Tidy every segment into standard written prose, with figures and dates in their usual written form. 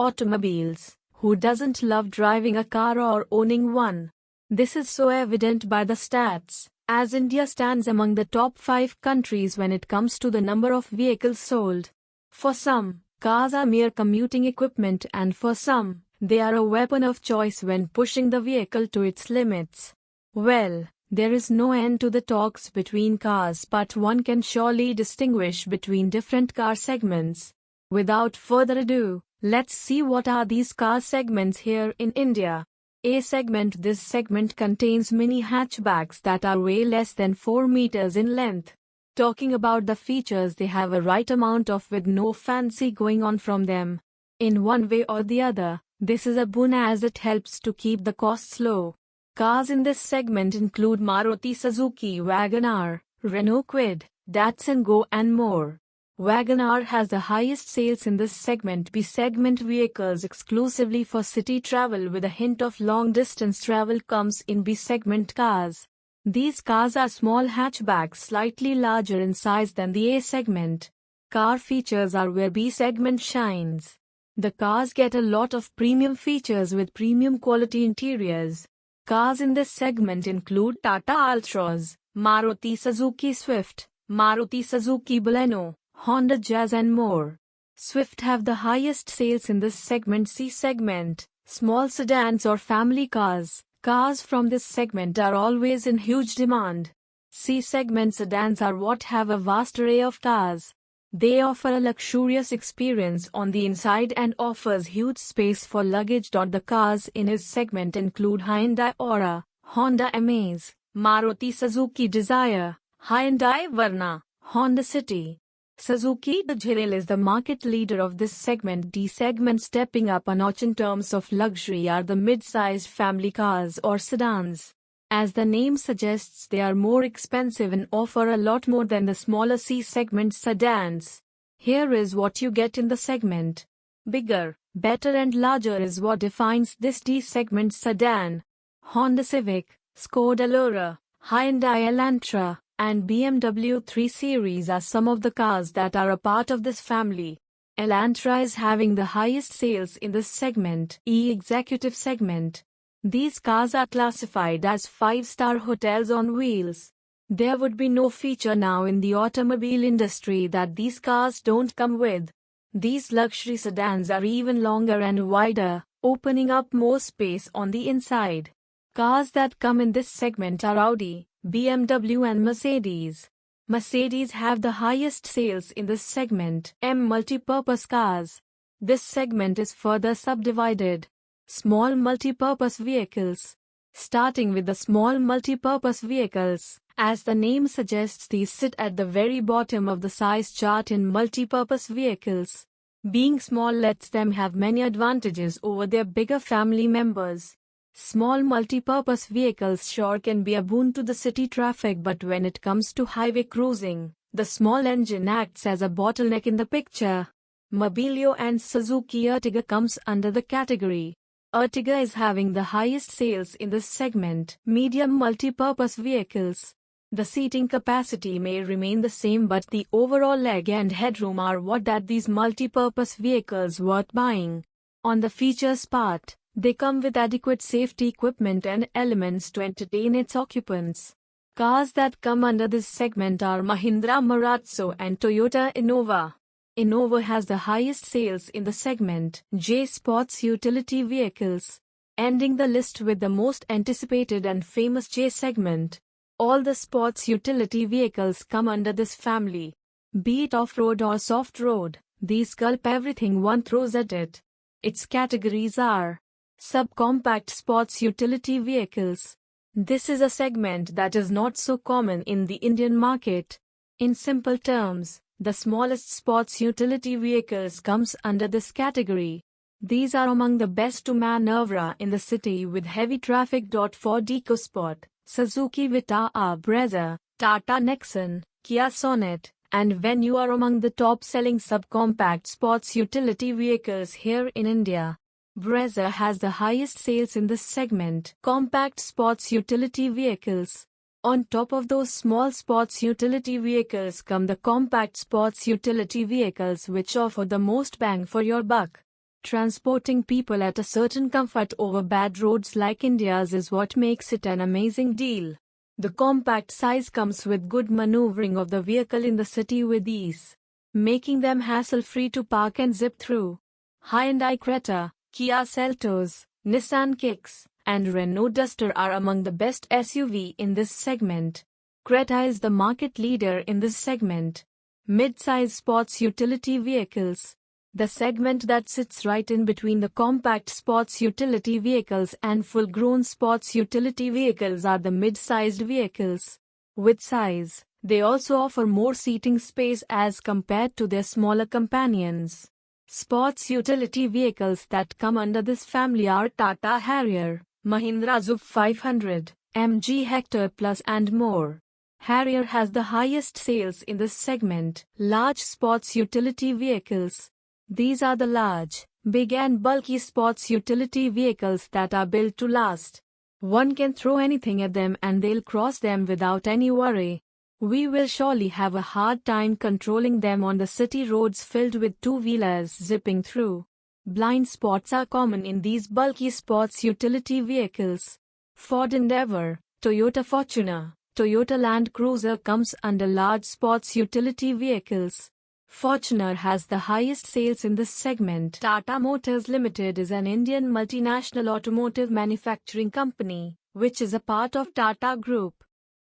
Automobiles. Who doesn't love driving a car or owning one? This is so evident by the stats, as India stands among the top 5 countries when it comes to the number of vehicles sold. For some, cars are mere commuting equipment, and for some, they are a weapon of choice when pushing the vehicle to its limits. Well, there is no end to the talks between cars, but one can surely distinguish between different car segments. Without further ado, let's see what are these car segments here in India. A segment. This segment contains mini hatchbacks that are way less than 4 meters in length. Talking about the features, they have a right amount of with no fancy going on from them. In one way or the other, this is a boon as it helps to keep the costs low. Cars in this segment include Maruti Suzuki WagonR, Renault Kwid, Datsun Go and more. WagonR has the highest sales in this segment. B segment vehicles exclusively for city travel with a hint of long distance travel comes in B segment cars. These cars are small hatchbacks slightly larger in size than the A segment. Car features are where B segment shines. The cars get a lot of premium features with premium quality interiors. Cars in this segment include Tata Altroz, Maruti Suzuki Swift, Maruti Suzuki Baleno, Honda Jazz and more. Swift have the highest sales in this segment. C segment, small sedans or family cars. Cars from this segment are always in huge demand. C segment sedans are what have a vast array of cars. They offer a luxurious experience on the inside and offers huge space for luggage. The cars in this segment include Hyundai Aura, Honda Amaze, Maruti Suzuki Dzire, Hyundai Verna, Honda City. Suzuki Dzire is the market leader of this segment. D segment. Stepping up a notch in terms of luxury are the mid-sized family cars or sedans. As the name suggests, they are more expensive and offer a lot more than the smaller C segment sedans. Here is what you get in the segment. Bigger, better and larger is what defines this D segment sedan. Honda Civic, Skoda Elora, Hyundai Elantra, and BMW 3 Series are some of the cars that are a part of this family. Elantra is having the highest sales in this segment, E executive segment. These cars are classified as 5-star hotels on wheels. There would be no feature now in the automobile industry that these cars don't come with. These luxury sedans are even longer and wider, opening up more space on the inside. Cars that come in this segment are Audi, BMW and Mercedes. Mercedes have the highest sales in this segment. M multipurpose cars. This segment is further subdivided. Small multipurpose vehicles. Starting with the small multipurpose vehicles, as the name suggests, these sit at the very bottom of the size chart in multipurpose vehicles. Being small lets them have many advantages over their bigger family members. Small multipurpose vehicles sure can be a boon to the city traffic, but when it comes to highway cruising, the small engine acts as a bottleneck in the picture. Mobilio and Suzuki Ertiga comes under the category. Ertiga is having the highest sales in this segment. Medium multipurpose vehicles. The seating capacity may remain the same, but the overall leg and headroom are what that these multipurpose vehicles worth buying. On the features part, they come with adequate safety equipment and elements to entertain its occupants. Cars that come under this segment are Mahindra Marazzo and Toyota Innova. Innova has the highest sales in the segment. J Sports utility vehicles. Ending the list with the most anticipated and famous J segment. All the sports utility vehicles come under this family. Be it off-road or soft-road, these gulp everything one throws at it. Its categories are subcompact sports utility vehicles. This is a segment that is not so common in the Indian market. In simple terms, the smallest sports utility vehicles comes under this category. These are among the best to maneuver in the city with heavy traffic. Ford EcoSport, Suzuki Vitara Brezza, Tata Nexon, Kia Sonet, and Venue are among the top-selling subcompact sports utility vehicles here in India. Brezza has the highest sales in this segment. Compact sports utility vehicles. On top of those small sports utility vehicles come the compact sports utility vehicles, which offer the most bang for your buck. Transporting people at a certain comfort over bad roads like India's is what makes it an amazing deal. The compact size comes with good maneuvering of the vehicle in the city with ease, making them hassle-free to park and zip through. Hyundai Creta, Kia Seltos, Nissan Kicks, and Renault Duster are among the best SUV in this segment. Creta is the market leader in this segment. Mid-size sports utility vehicles. The segment that sits right in between the compact sports utility vehicles and full-grown sports utility vehicles are the mid-sized vehicles. With size, they also offer more seating space as compared to their smaller companions. Sports utility vehicles that come under this family are Tata Harrier, Mahindra XUV 500, MG Hector Plus and more. Harrier has the highest sales in this segment. Large sports utility vehicles. These are the large, big and bulky sports utility vehicles that are built to last. One can throw anything at them and they'll cross them without any worry. We will surely have a hard time controlling them on the city roads filled with two-wheelers zipping through. Blind spots are common in these bulky sports utility vehicles. Ford Endeavour, Toyota Fortuner, Toyota Land Cruiser comes under large sports utility vehicles. Fortuner has the highest sales in this segment. Tata Motors Limited is an Indian multinational automotive manufacturing company, which is a part of Tata Group.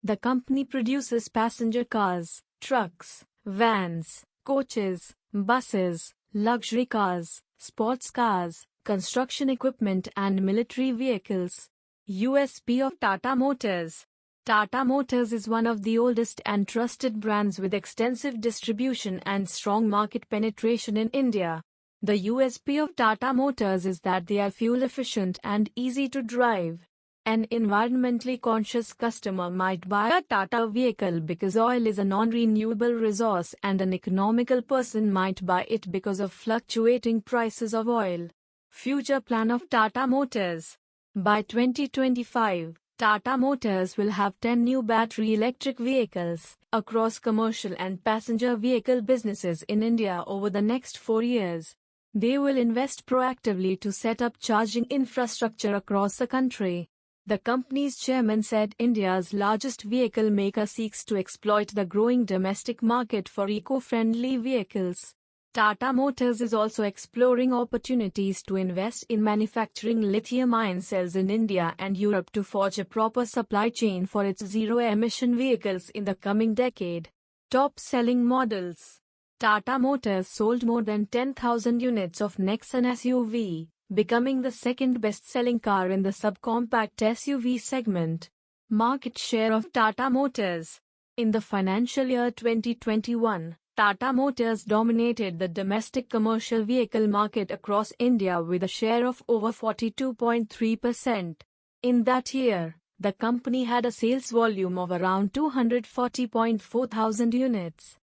The company produces passenger cars, trucks, vans, coaches, buses, luxury cars, sports cars, construction equipment and military vehicles. USP of Tata Motors. Tata Motors is one of the oldest and trusted brands with extensive distribution and strong market penetration in India. The USP of Tata Motors is that they are fuel efficient and easy to drive. An environmentally conscious customer might buy a Tata vehicle because oil is a non-renewable resource, and an economical person might buy it because of fluctuating prices of oil. Future plan of Tata Motors. By 2025, Tata Motors will have 10 new battery electric vehicles across commercial and passenger vehicle businesses in India over the next 4 years. They will invest proactively to set up charging infrastructure across the country. The company's chairman said India's largest vehicle maker seeks to exploit the growing domestic market for eco-friendly vehicles. Tata Motors is also exploring opportunities to invest in manufacturing lithium-ion cells in India and Europe to forge a proper supply chain for its zero-emission vehicles in the coming decade. Top-selling models. Tata Motors sold more than 10,000 units of Nexon SUV, becoming the second best-selling car in the subcompact SUV segment. Market share of Tata Motors. In the financial year 2021, Tata Motors dominated the domestic commercial vehicle market across India with a share of over 42.3%. In that year, the company had a sales volume of around 240.4 thousand units.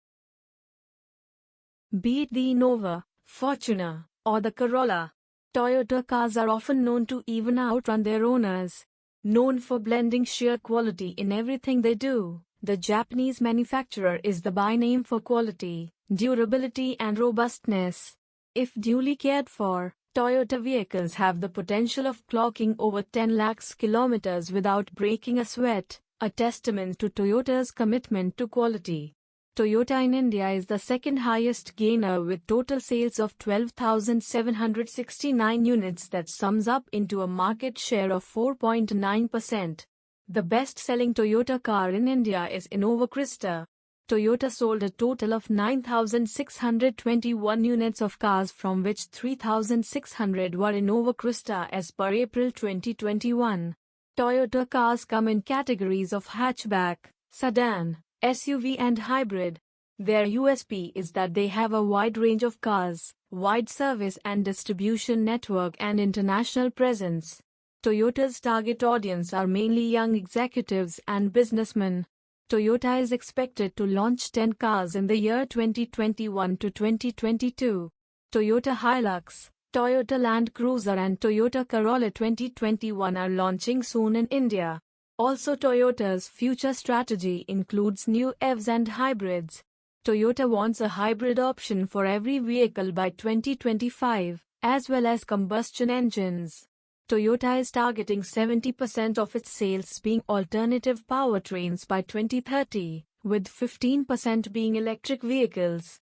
Be it the Innova, Fortuner, or the Corolla, Toyota cars are often known to even outrun their owners. Known for blending sheer quality in everything they do, the Japanese manufacturer is the by name for quality, durability and robustness. If duly cared for, Toyota vehicles have the potential of clocking over 10 lakhs kilometers without breaking a sweat, a testament to Toyota's commitment to quality. Toyota in India is the second highest gainer with total sales of 12,769 units that sums up into a market share of 4.9%. The best-selling Toyota car in India is Innova Crysta. Toyota sold a total of 9,621 units of cars, from which 3,600 were Innova Crysta as per April 2021. Toyota cars come in categories of hatchback, sedan, SUV and hybrid. Their USP is that they have a wide range of cars, wide service and distribution network and international presence. Toyota's target audience are mainly young executives and businessmen. Toyota is expected to launch 10 cars in the year 2021 to 2022. Toyota Hilux, Toyota Land Cruiser and Toyota Corolla 2021 are launching soon in India. Also, Toyota's future strategy includes new EVs and hybrids. Toyota wants a hybrid option for every vehicle by 2025, as well as combustion engines. Toyota is targeting 70% of its sales being alternative powertrains by 2030, with 15% being electric vehicles.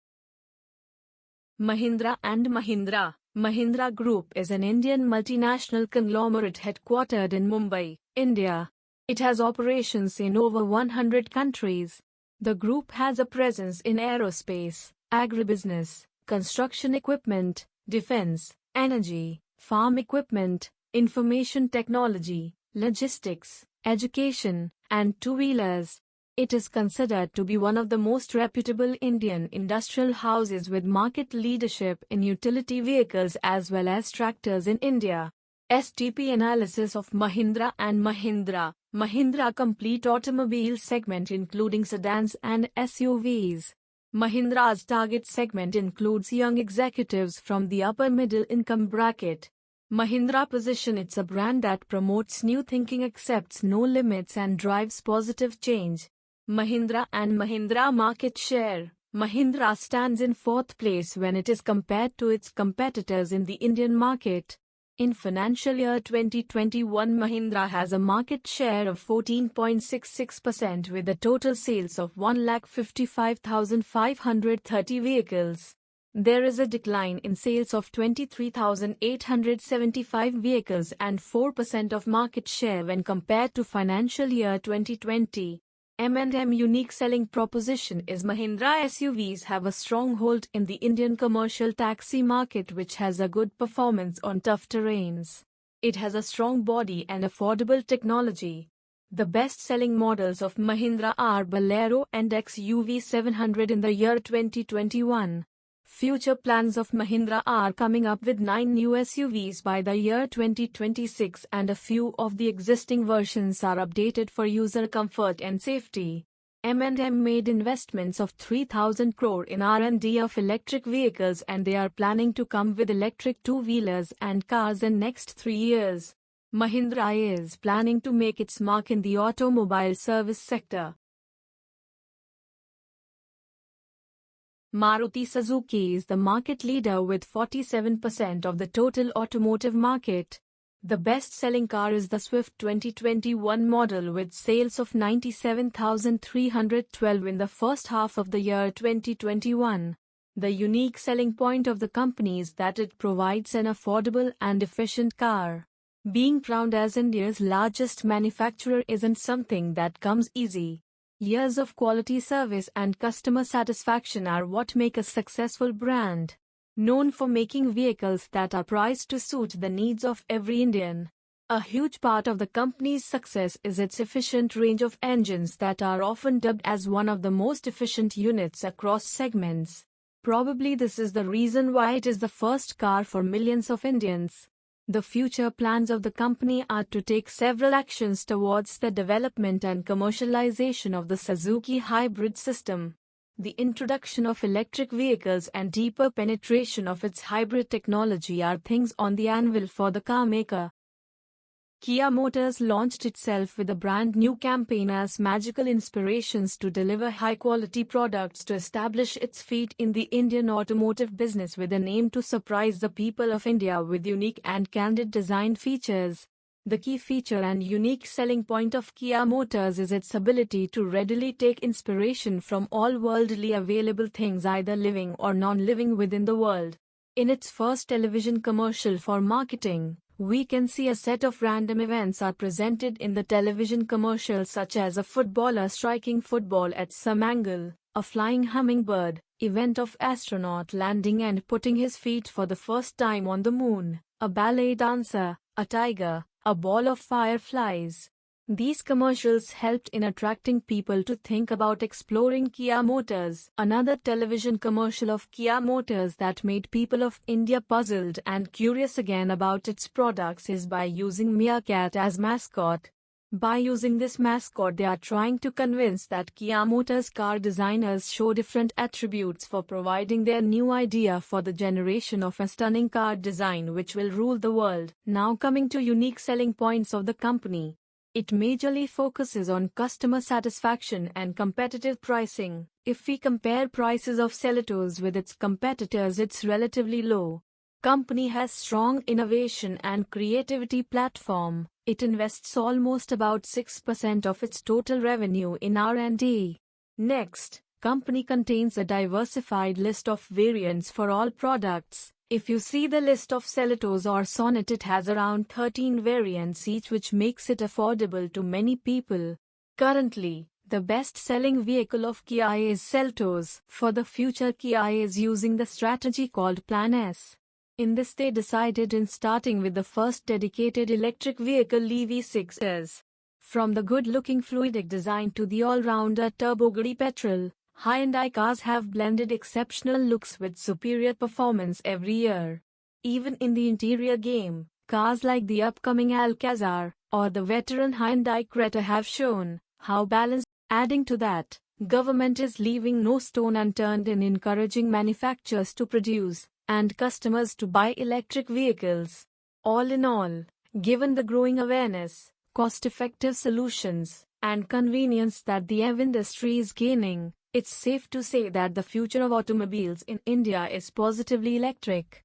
Mahindra & Mahindra. Mahindra Group is an Indian multinational conglomerate headquartered in Mumbai, India. It has operations in over 100 countries. The group has a presence in aerospace, agribusiness, construction equipment, defense, energy, farm equipment, information technology, logistics, education, and two-wheelers. It is considered to be one of the most reputable Indian industrial houses with market leadership in utility vehicles as well as tractors in India. STP analysis of Mahindra & Mahindra. Mahindra complete automobile segment including sedans and SUVs. Mahindra's target segment includes young executives from the upper middle income bracket. Mahindra position it's a brand that promotes new thinking, accepts no limits and drives positive change. Mahindra & Mahindra market share. Mahindra stands in fourth place when it is compared to its competitors in the Indian market. In financial year 2021, Mahindra has a market share of 14.66% with a total sales of 1,55,530 vehicles. There is a decline in sales of 23,875 vehicles and 4% of market share when compared to financial year 2020. M&M unique selling proposition is Mahindra SUVs have a stronghold in the Indian commercial taxi market which has a good performance on tough terrains. It has a strong body and affordable technology. The best-selling models of Mahindra are Bolero and XUV 700 in the year 2021. Future plans of Mahindra are coming up with 9 new SUVs by the year 2026 and a few of the existing versions are updated for user comfort and safety. M&M made investments of 3,000 crore in R&D of electric vehicles and they are planning to come with electric two-wheelers and cars in next 3 years. Mahindra is planning to make its mark in the automobile service sector. Maruti Suzuki is the market leader with 47% of the total automotive market. The best-selling car is the Swift 2021 model with sales of 97,312 in the first half of the year 2021. The unique selling point of the company is that it provides an affordable and efficient car. Being proud as India's largest manufacturer isn't something that comes easy. Years of quality service and customer satisfaction are what make a successful brand. Known for making vehicles that are priced to suit the needs of every Indian. A huge part of the company's success is its efficient range of engines that are often dubbed as one of the most efficient units across segments. Probably this is the reason why it is the first car for millions of Indians. The future plans of the company are to take several actions towards the development and commercialization of the Suzuki hybrid system. The introduction of electric vehicles and deeper penetration of its hybrid technology are things on the anvil for the car maker. Kia Motors launched itself with a brand new campaign as magical inspirations to deliver high-quality products to establish its feet in the Indian automotive business with an aim to surprise the people of India with unique and candid design features. The key feature and unique selling point of Kia Motors is its ability to readily take inspiration from all worldly available things either living or non-living within the world. In its first television commercial for marketing, we can see a set of random events are presented in the television commercial such as a footballer striking football at some angle, a flying hummingbird, event of astronaut landing and putting his feet for the first time on the moon, a ballet dancer, a tiger, a ball of fireflies. These commercials helped in attracting people to think about exploring Kia Motors. Another television commercial of Kia Motors that made people of India puzzled and curious again about its products is by using Meerkat as mascot. By using this mascot, they are trying to convince that Kia Motors car designers show different attributes for providing their new idea for the generation of a stunning car design which will rule the world. Now coming to unique selling points of the company. It majorly focuses on customer satisfaction and competitive pricing. If we compare prices of Seltos with its competitors, it's relatively low. Company has strong innovation and creativity platform. It invests almost about 6% of its total revenue in R&D. Next, company contains a diversified list of variants for all products. If you see the list of Seltos or Sonet, it has around 13 variants each, which makes it affordable to many people. Currently, the best-selling vehicle of Kia is Seltos. For the future, Kia is using the strategy called Plan S. In this, they decided in starting with the first dedicated electric vehicle EV6s. From the good-looking fluidic design to the all-rounder turbo-giddy petrol, Hyundai cars have blended exceptional looks with superior performance every year. Even in the interior game, cars like the upcoming Alcazar or the veteran Hyundai Creta have shown how balanced. Adding to that, government is leaving no stone unturned in encouraging manufacturers to produce and customers to buy electric vehicles. All in all, given the growing awareness, cost-effective solutions, and convenience that the EV industry is gaining, it's safe to say that the future of automobiles in India is positively electric.